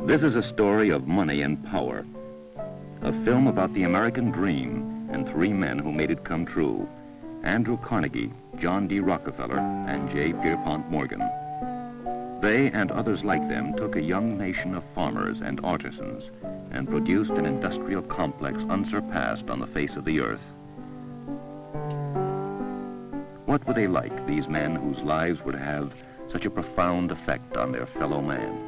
This is a story of money and power. A film about the American dream and three men who made it come true. Andrew Carnegie, John D. Rockefeller, and J. Pierpont Morgan. They and others like them took a young nation of farmers and artisans and produced an industrial complex unsurpassed on the face of the earth. What were they like, these men whose lives would have such a profound effect on their fellow man?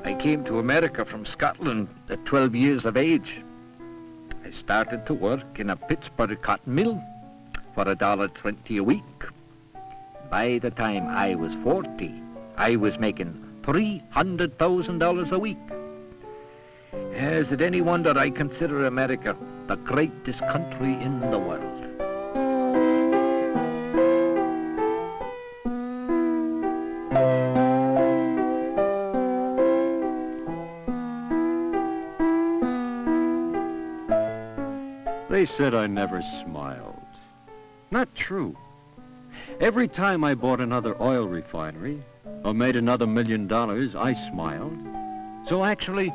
I came to America from Scotland at 12 years of age. I started to work in a Pittsburgh cotton mill for $1.20 a week. By the time I was 40, I was making $300,000 a week. Is it any wonder I consider America the greatest country in the world? They said I never smiled. Not true. Every time I bought another oil refinery or made another $1 million, I smiled. So actually,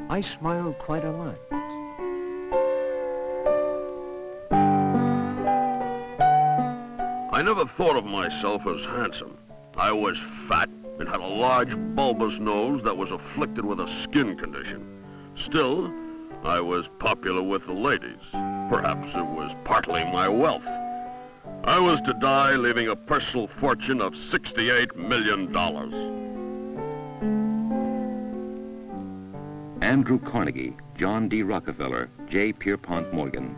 I smiled quite a lot. I never thought of myself as handsome. I was fat and had a large bulbous nose that was afflicted with a skin condition. Still, I was popular with the ladies. Perhaps it was partly my wealth. I was to die leaving a personal fortune of $68 million. Andrew Carnegie, John D. Rockefeller, J. Pierpont Morgan.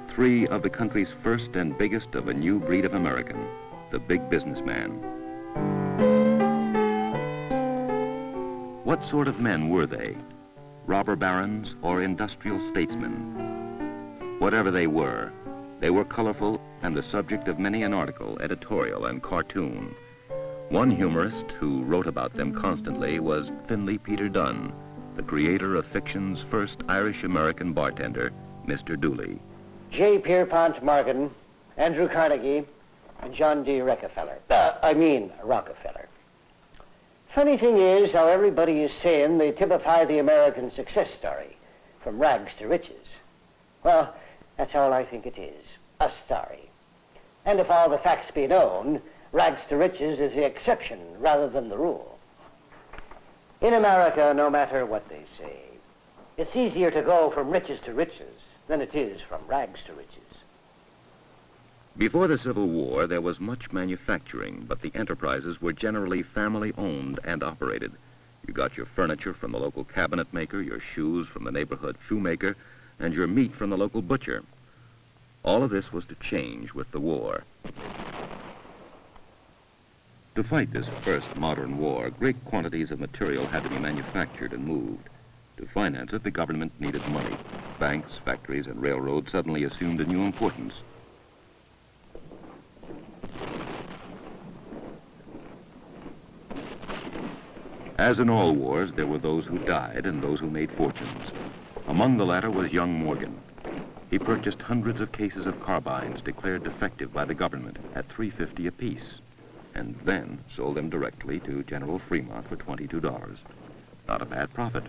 Three of the country's first and biggest of a new breed of American, the big businessman. What sort of men were they? Robber barons or industrial statesmen? Whatever they were colorful and the subject of many an article, editorial, and cartoon. One humorist who wrote about them constantly was Finley Peter Dunne, the creator of fiction's first Irish-American bartender, Mr. Dooley. J. Pierpont Morgan, Andrew Carnegie, and John D. Rockefeller. Rockefeller. Funny thing is how everybody is saying they typify the American success story, from rags to riches. Well, that's all I think it is, a story. And if all the facts be known, rags to riches is the exception rather than the rule. In America, no matter what they say, it's easier to go from riches to riches than it is from rags to riches. Before the Civil War, there was much manufacturing, but the enterprises were generally family-owned and operated. You got your furniture from the local cabinet maker, your shoes from the neighborhood shoemaker, and your meat from the local butcher. All of this was to change with the war. To fight this first modern war, great quantities of material had to be manufactured and moved. To finance it, the government needed money. Banks, factories, and railroads suddenly assumed a new importance. As in all wars, there were those who died and those who made fortunes. Among the latter was young Morgan. He purchased hundreds of cases of carbines declared defective by the government at $3.50 apiece, and then sold them directly to General Fremont for $22. Not a bad profit.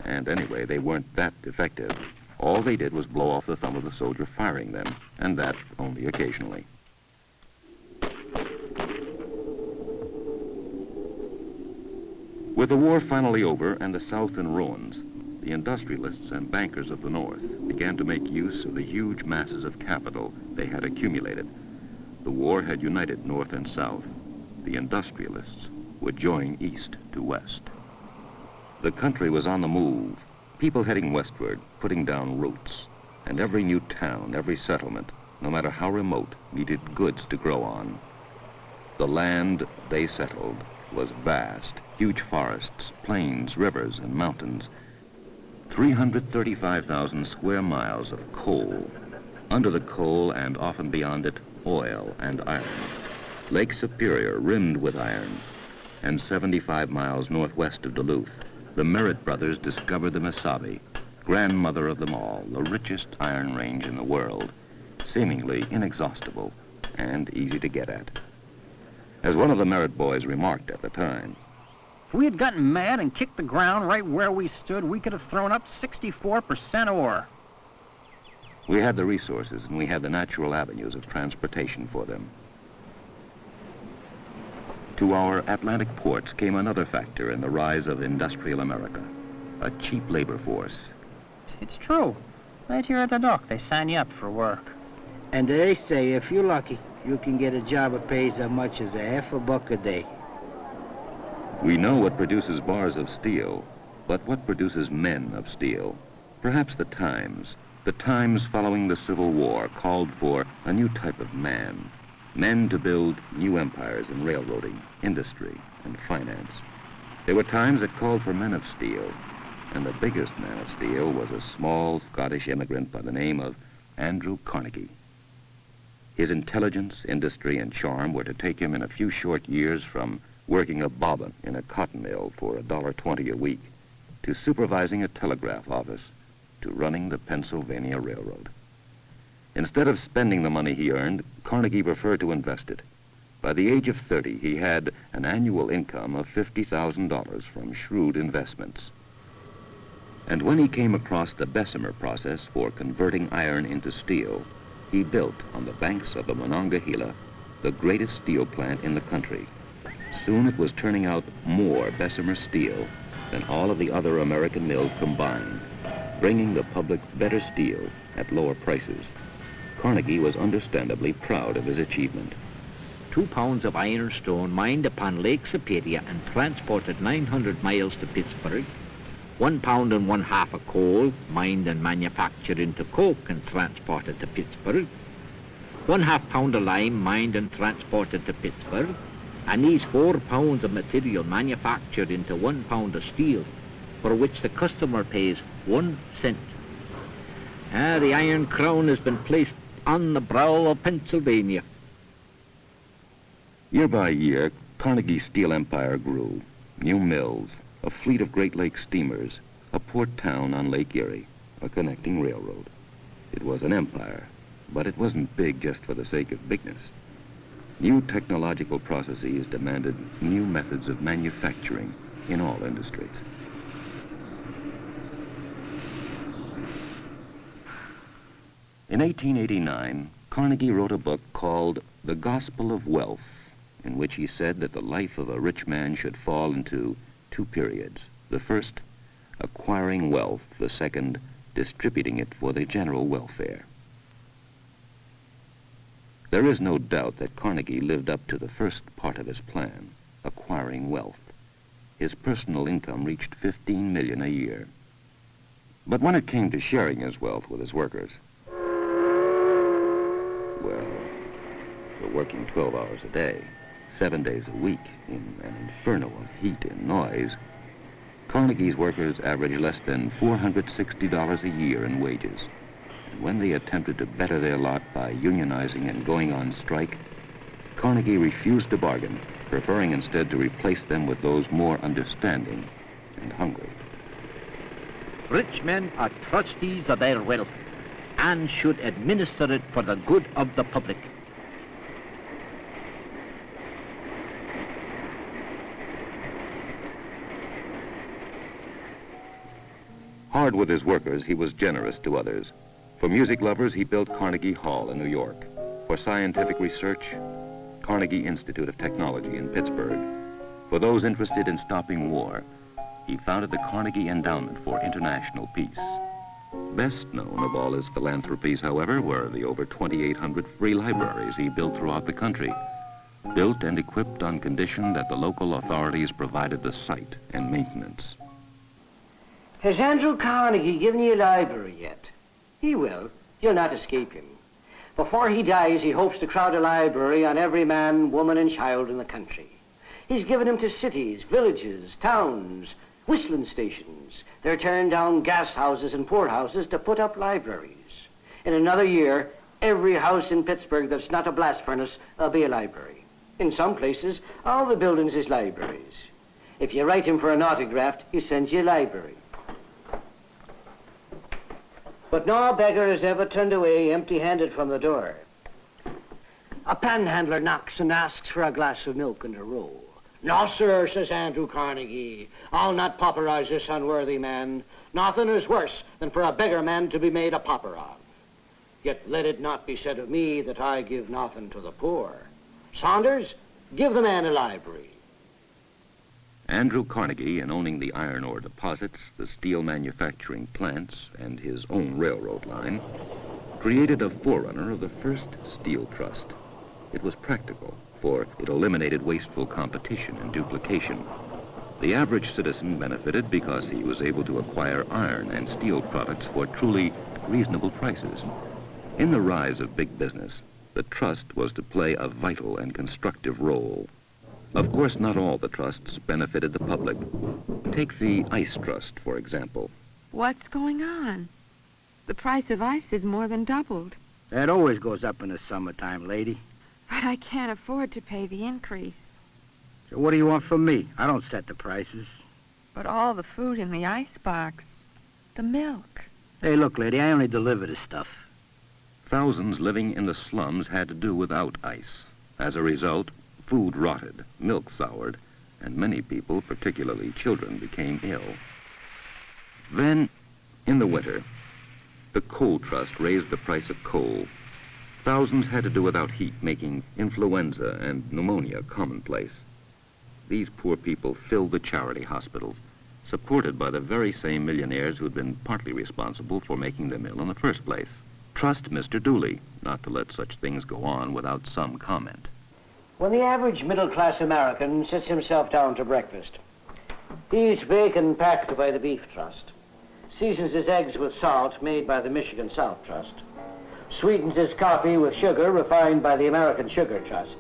And anyway, they weren't that defective. All they did was blow off the thumb of the soldier firing them, and that only occasionally. With the war finally over and the South in ruins, the industrialists and bankers of the North began to make use of the huge masses of capital they had accumulated. The war had united North and South. The industrialists would join East to West. The country was on the move, people heading westward, putting down roots, and every new town, every settlement, no matter how remote, needed goods to grow on. The land they settled was vast, huge forests, plains, rivers, and mountains. 335,000 square miles of coal. Under the coal and often beyond it, oil and iron. Lake Superior rimmed with iron. And 75 miles northwest of Duluth, the Merritt brothers discovered the Mesabi, grandmother of them all, the richest iron range in the world, seemingly inexhaustible and easy to get at. As one of the Merit boys remarked at the time, If we had gotten mad and kicked the ground right where we stood, we could have thrown up 64% ore. we had the resources and we had the natural avenues of transportation for them. To our Atlantic ports came another factor in the rise of industrial America, a cheap labor force. It's true. Right here at the dock, they sign you up for work. And they say if you're lucky, you can get a job that pays as much as $50 a day. We know what produces bars of steel, but what produces men of steel? Perhaps the times following the Civil War called for a new type of man. Men to build new empires in railroading, industry, and finance. There were times that called for men of steel, and the biggest man of steel was a small Scottish immigrant by the name of Andrew Carnegie. His intelligence, industry, and charm were to take him in a few short years from working a bobbin in a cotton mill for $1.20 a week to supervising a telegraph office to running the Pennsylvania Railroad. Instead of spending the money he earned, Carnegie preferred to invest it. By the age of 30, he had an annual income of $50,000 from shrewd investments. And when he came across the Bessemer process for converting iron into steel, he built on the banks of the Monongahela the greatest steel plant in the country. Soon it was turning out more Bessemer steel than all of the other American mills combined, bringing the public better steel at lower prices. Carnegie was understandably proud of his achievement. 2 pounds of ironstone mined upon Lake Superior and transported 900 miles to Pittsburgh. 1 pound and 1/2 of coal mined and manufactured into coke and transported to Pittsburgh. 1/2 pound of lime mined and transported to Pittsburgh. And these 4 pounds of material manufactured into 1 pound of steel, for which the customer pays 1 cent. The Iron Crown has been placed on the brow of Pennsylvania. Year by year, Carnegie's steel empire grew. New mills, a fleet of Great Lakes steamers, a port town on Lake Erie, a connecting railroad. It was an empire, but it wasn't big just for the sake of bigness. New technological processes demanded new methods of manufacturing in all industries. In 1889, Carnegie wrote a book called The Gospel of Wealth, in which he said that the life of a rich man should fall into 2 periods. The first, acquiring wealth. The second, distributing it for the general welfare. There is no doubt that Carnegie lived up to the first part of his plan, acquiring wealth. His personal income reached $15 million a year. But when it came to sharing his wealth with his workers, well, for working 12 hours a day, 7 days a week, in an inferno of heat and noise, Carnegie's workers averaged less than $460 a year in wages. And when they attempted to better their lot by unionizing and going on strike, Carnegie refused to bargain, preferring instead to replace them with those more understanding and hungry. Rich men are trustees of their wealth and should administer it for the good of the public. Hard with his workers, he was generous to others. For music lovers, he built Carnegie Hall in New York. For scientific research, Carnegie Institute of Technology in Pittsburgh. For those interested in stopping war, he founded the Carnegie Endowment for International Peace. Best known of all his philanthropies, however, were the over 2,800 free libraries he built throughout the country, built and equipped on condition that the local authorities provided the site and maintenance. Has Andrew Carnegie given you a library yet? He will. You'll not escape him. Before he dies, he hopes to crowd a library on every man, woman, and child in the country. He's given them to cities, villages, towns, whistling stations. They're tearing down gas houses and poorhouses to put up libraries. In another year, every house in Pittsburgh that's not a blast furnace will be a library. In some places, all the buildings is libraries. If you write him for an autograph, he sends you a library. But no beggar is ever turned away empty-handed from the door. A panhandler knocks and asks for a glass of milk and a roll. "No, sir," says Andrew Carnegie. "I'll not pauperize this unworthy man. Nothing is worse than for a beggar man to be made a pauper of. Yet let it not be said of me that I give nothing to the poor. Saunders, give the man a library." Andrew Carnegie, in owning the iron ore deposits, the steel manufacturing plants, and his own railroad line, created a forerunner of the first steel trust. It was practical, for it eliminated wasteful competition and duplication. The average citizen benefited because he was able to acquire iron and steel products for truly reasonable prices. In the rise of big business, the trust was to play a vital and constructive role. Of course, not all the trusts benefited the public. Take the Ice Trust, for example. What's going on? The price of ice is more than doubled. That always goes up in the summertime, lady. But I can't afford to pay the increase. So what do you want from me? I don't set the prices. But all the food in the icebox, the milk. Hey, look, lady, I only deliver the stuff. Thousands living in the slums had to do without ice. As a result, food rotted, milk soured, and many people, particularly children, became ill. Then, in the winter, the Coal Trust raised the price of coal. Thousands had to do without heat, making influenza and pneumonia commonplace. These poor people filled the charity hospitals, supported by the very same millionaires who had been partly responsible for making them ill in the first place. Trust Mr. Dooley not to let such things go on without some comment. When the average middle-class American sits himself down to breakfast, he eats bacon packed by the Beef Trust, seasons his eggs with salt made by the Michigan Salt Trust, sweetens his coffee with sugar refined by the American Sugar Trust,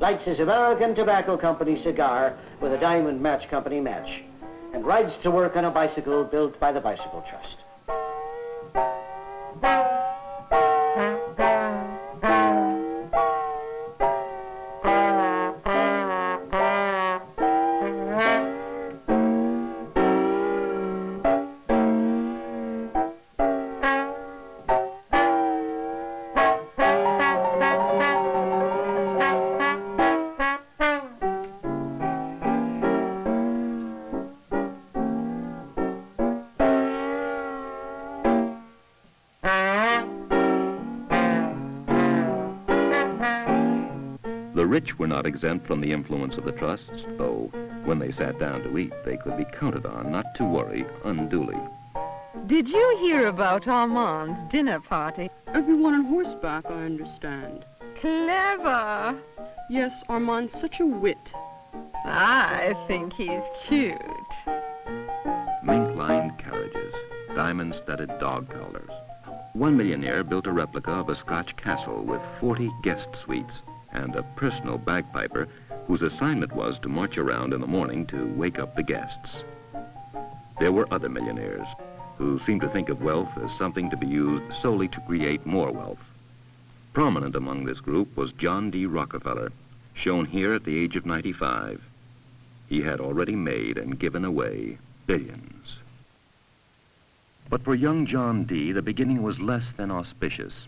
lights his American Tobacco Company cigar with a Diamond Match Company match, and rides to work on a bicycle built by the Bicycle Trust. The rich were not exempt from the influence of the trusts, though when they sat down to eat, they could be counted on not to worry unduly. Did you hear about Armand's dinner party? Everyone on horseback, I understand. Clever. Yes, Armand's such a wit. I think he's cute. Mink-lined carriages, diamond-studded dog collars. One millionaire built a replica of a Scotch castle with 40 guest suites and a personal bagpiper whose assignment was to march around in the morning to wake up the guests. There were other millionaires who seemed to think of wealth as something to be used solely to create more wealth. Prominent among this group was John D. Rockefeller, shown here at the age of 95. He had already made and given away billions. But for young John D., the beginning was less than auspicious.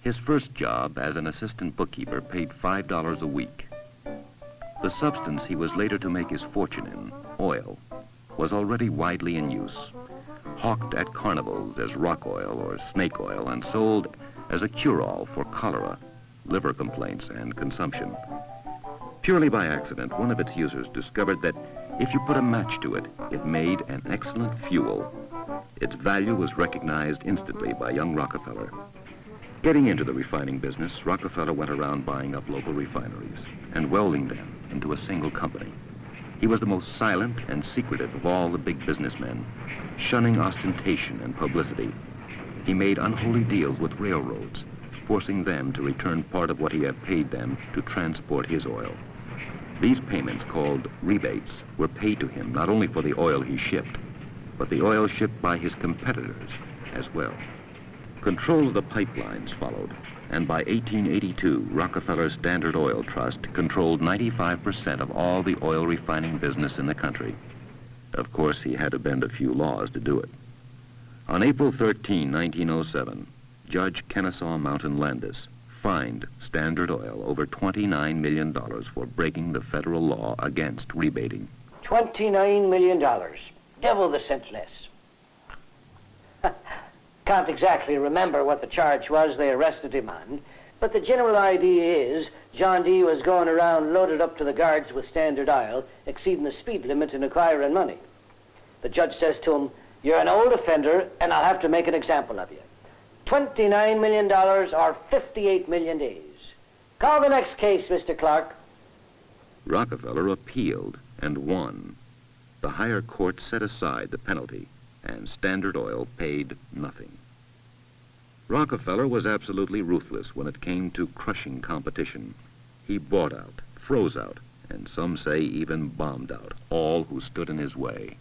His first job as an assistant bookkeeper paid $5 a week. The substance he was later to make his fortune in, oil, was already widely in use, hawked at carnivals as rock oil or snake oil and sold as a cure-all for cholera, liver complaints, and consumption. Purely by accident, one of its users discovered that if you put a match to it, it made an excellent fuel. Its value was recognized instantly by young Rockefeller. Getting into the refining business, Rockefeller went around buying up local refineries and welding them into a single company. He was the most silent and secretive of all the big businessmen, shunning ostentation and publicity. He made unholy deals with railroads, forcing them to return part of what he had paid them to transport his oil. These payments, called rebates, were paid to him not only for the oil he shipped, but the oil shipped by his competitors as well. Control of the pipelines followed, and by 1882, Rockefeller's Standard Oil Trust controlled 95% of all the oil refining business in the country. Of course, he had to bend a few laws to do it. On April 13, 1907, Judge Kennesaw Mountain Landis fined Standard Oil over $29 million for breaking the federal law against rebating. $29 million. Devil the cent less. Can't exactly remember what the charge was they arrested him on, but the general idea is John D. was going around loaded up to the guards with Standard Oil, exceeding the speed limit and acquiring money. The judge says to him, "You're an old offender, and I'll have to make an example of you. $29 million or 58 million days. Call the next case, Mr. Clark." Rockefeller appealed and won. The higher court set aside the penalty, and Standard Oil paid nothing. Rockefeller was absolutely ruthless when it came to crushing competition. He bought out, froze out, and some say even bombed out all who stood in his way.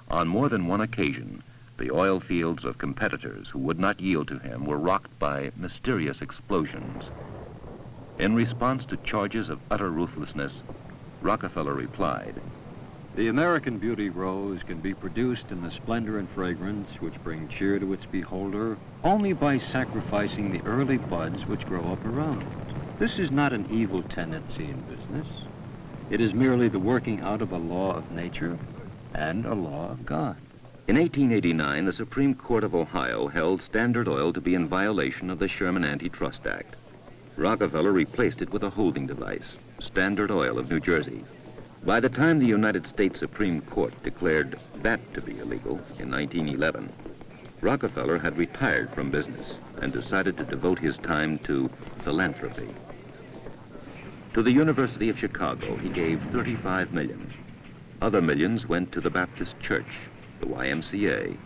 On more than one occasion, the oil fields of competitors who would not yield to him were rocked by mysterious explosions. In response to charges of utter ruthlessness, Rockefeller replied, The American beauty rose can be produced in the splendor and fragrance which bring cheer to its beholder only by sacrificing the early buds which grow up around it. This is not an evil tendency in business. It is merely the working out of a law of nature and a law of God. In 1889, the Supreme Court of Ohio held Standard Oil to be in violation of the Sherman Antitrust Act. Rockefeller replaced it with a holding device, Standard Oil of New Jersey. By the time the United States Supreme Court declared that to be illegal in 1911, Rockefeller had retired from business and decided to devote his time to philanthropy. To the University of Chicago, he gave $35 million. Other millions went to the Baptist Church, the YMCA,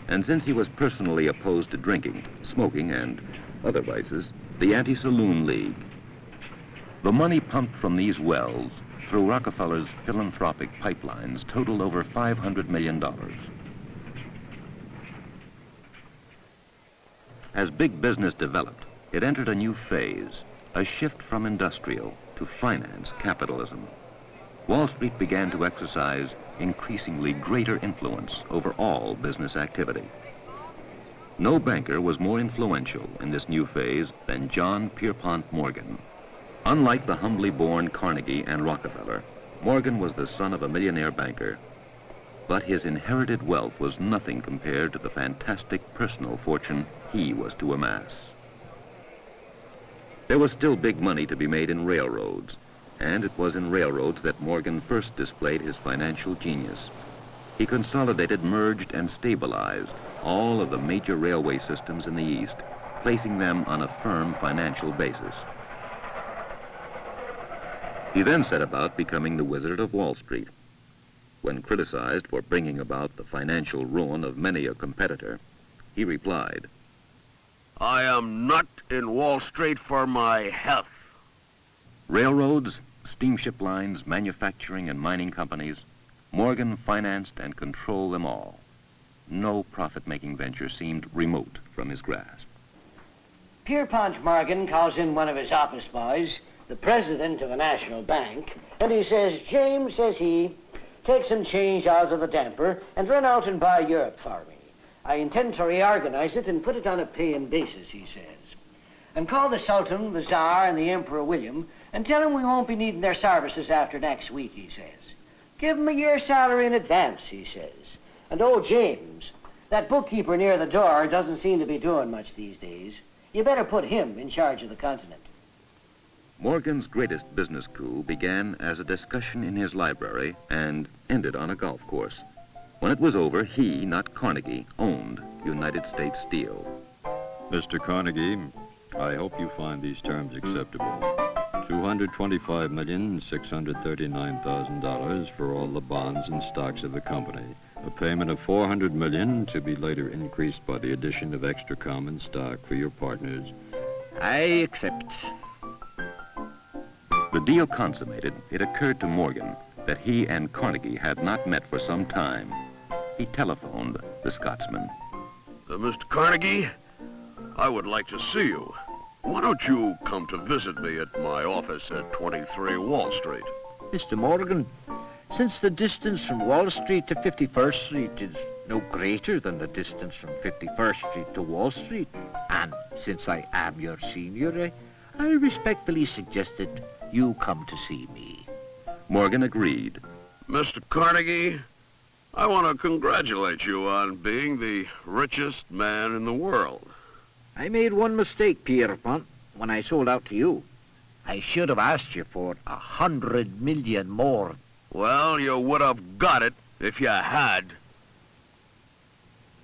and since he was personally opposed to drinking, smoking, and other vices, the Anti-Saloon League. The money pumped from these wells through Rockefeller's philanthropic pipelines totaled over $500 million. As big business developed, it entered a new phase, a shift from industrial to finance capitalism. Wall Street began to exercise increasingly greater influence over all business activity. No banker was more influential in this new phase than John Pierpont Morgan. Unlike the humbly born Carnegie and Rockefeller, Morgan was the son of a millionaire banker, but his inherited wealth was nothing compared to the fantastic personal fortune he was to amass. There was still big money to be made in railroads, and it was in railroads that Morgan first displayed his financial genius. He consolidated, merged, and stabilized all of the major railway systems in the East, placing them on a firm financial basis. He then set about becoming the Wizard of Wall Street. When criticized for bringing about the financial ruin of many a competitor, he replied, "I am not in Wall Street for my health." Railroads, steamship lines, manufacturing and mining companies, Morgan financed and controlled them all. No profit-making venture seemed remote from his grasp. Pierpont Morgan calls in one of his office boys, the president of a national bank, and he says, "James," says he, "take some change out of the damper and run out and buy Europe for me. I intend to reorganize it and put it on a paying basis," he says. "And call the Sultan, the Tsar, and the Emperor William, and tell them we won't be needing their services after next week," he says. "Give them a year's salary in advance," he says. "And oh, James, that bookkeeper near the door doesn't seem to be doing much these days. You better put him in charge of the continent." Morgan's greatest business coup began as a discussion in his library and ended on a golf course. When it was over, he, not Carnegie, owned United States Steel. Mr. Carnegie, I hope you find these terms acceptable. $225,639,000 for all the bonds and stocks of the company. A payment of $400 million to be later increased by the addition of extra common stock for your partners. I accept. The deal consummated, it occurred to Morgan that he and Carnegie had not met for some time. He telephoned the Scotsman. Mr. Carnegie, I would like to see you. Why don't you come to visit me at my office at 23 Wall Street? Mr. Morgan, since the distance from Wall Street to 51st Street is no greater than the distance from 51st Street to Wall Street, and since I am your senior, I respectfully suggested you come to see me. Morgan agreed. Mr. Carnegie, I want to congratulate you on being the richest man in the world. I made one mistake, Pierpont, when I sold out to you. I should have asked you for 100 million more. Well, you would have got it if you had.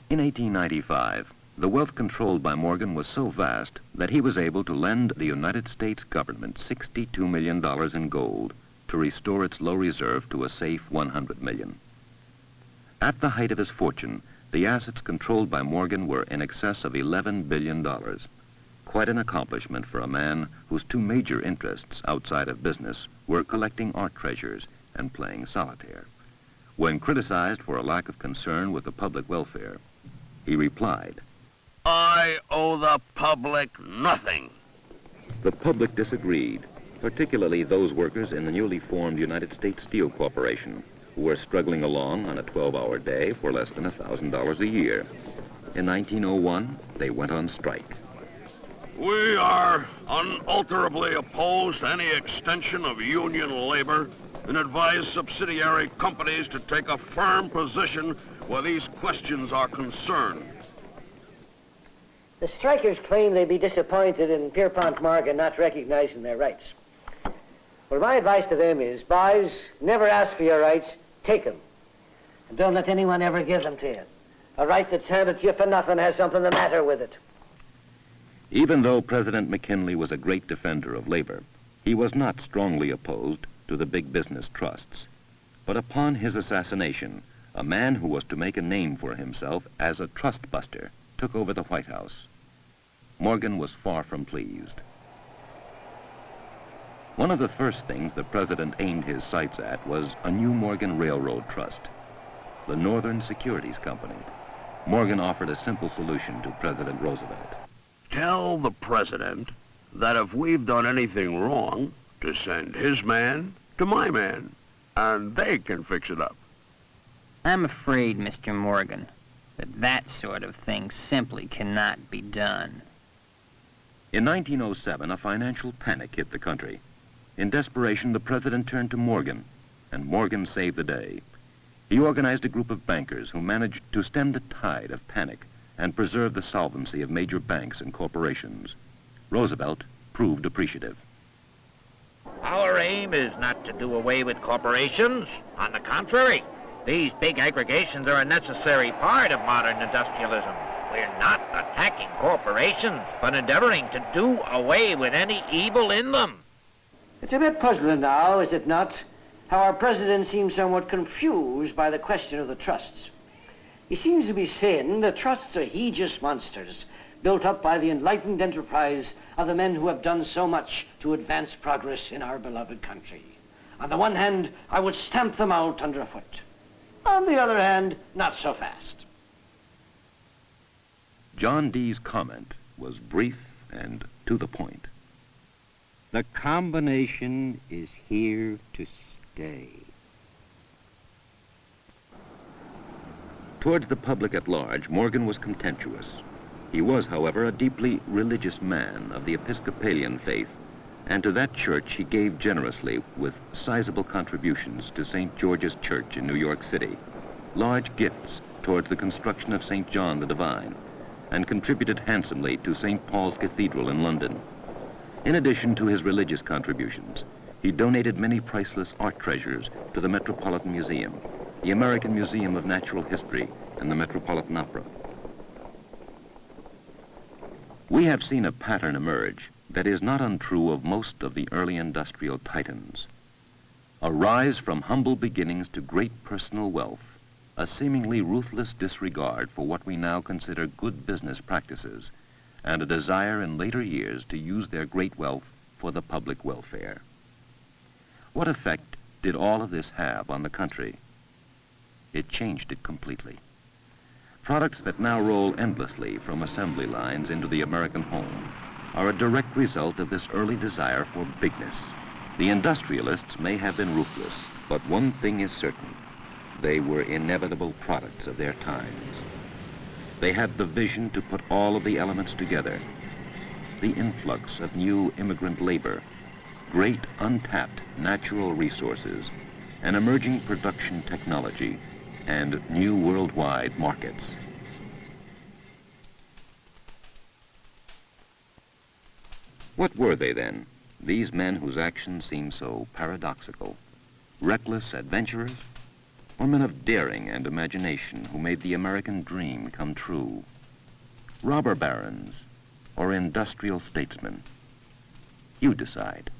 In 1895, the wealth controlled by Morgan was so vast that he was able to lend the United States government $62 million in gold to restore its low reserve to a safe $100 million. At the height of his fortune, the assets controlled by Morgan were in excess of $11 billion. Quite an accomplishment for a man whose two major interests outside of business were collecting art treasures and playing solitaire. When criticized for a lack of concern with the public welfare, he replied, I owe the public nothing. The public disagreed, particularly those workers in the newly formed United States Steel Corporation, who were struggling along on a 12-hour day for less than $1,000 a year. In 1901, they went on strike. We are unalterably opposed to any extension of union labor and advise subsidiary companies to take a firm position where these questions are concerned. The strikers claim they be disappointed in Pierpont Morgan not recognizing their rights. Well, my advice to them is, boys, never ask for your rights, take them. And don't let anyone ever give them to you. A right that's handed to you for nothing has something the matter with it. Even though President McKinley was a great defender of labor, he was not strongly opposed to the big business trusts. But upon his assassination, a man who was to make a name for himself as a trust buster took over the White House. Morgan was far from pleased. One of the first things the president aimed his sights at was a new Morgan Railroad Trust, the Northern Securities Company. Morgan offered a simple solution to President Roosevelt. Tell the president that if we've done anything wrong, to send his man to my man, and they can fix it up. I'm afraid, Mr. Morgan, that sort of thing simply cannot be done. In 1907, a financial panic hit the country. In desperation, the president turned to Morgan, and Morgan saved the day. He organized a group of bankers who managed to stem the tide of panic and preserve the solvency of major banks and corporations. Roosevelt proved appreciative. Our aim is not to do away with corporations. On the contrary, these big aggregations are a necessary part of modern industrialism. We're not attacking corporations, but endeavoring to do away with any evil in them. It's a bit puzzling now, is it not, how our president seems somewhat confused by the question of the trusts. He seems to be saying the trusts are hideous monsters built up by the enlightened enterprise of the men who have done so much to advance progress in our beloved country. On the one hand, I would stamp them out underfoot. On the other hand, not so fast. John Dee's comment was brief and to the point. The combination is here to stay. Towards the public at large, Morgan was contemptuous. He was, however, a deeply religious man of the Episcopalian faith, and to that church he gave generously with sizable contributions to St. George's Church in New York City, large gifts towards the construction of St. John the Divine, and contributed handsomely to St. Paul's Cathedral in London. In addition to his religious contributions, he donated many priceless art treasures to the Metropolitan Museum, the American Museum of Natural History, and the Metropolitan Opera. We have seen a pattern emerge that is not untrue of most of the early industrial titans. A rise from humble beginnings to great personal wealth, a seemingly ruthless disregard for what we now consider good business practices, and a desire in later years to use their great wealth for the public welfare. What effect did all of this have on the country? It changed it completely. Products that now roll endlessly from assembly lines into the American home are a direct result of this early desire for bigness. The industrialists may have been ruthless, but one thing is certain. They were inevitable products of their times. They had the vision to put all of the elements together. the influx of new immigrant labor, great untapped natural resources, an emerging production technology, and new worldwide markets. What were they then, these men whose actions seemed so paradoxical? Reckless adventurers, or men of daring and imagination who made the American dream come true? Robber barons, or industrial statesmen? You decide.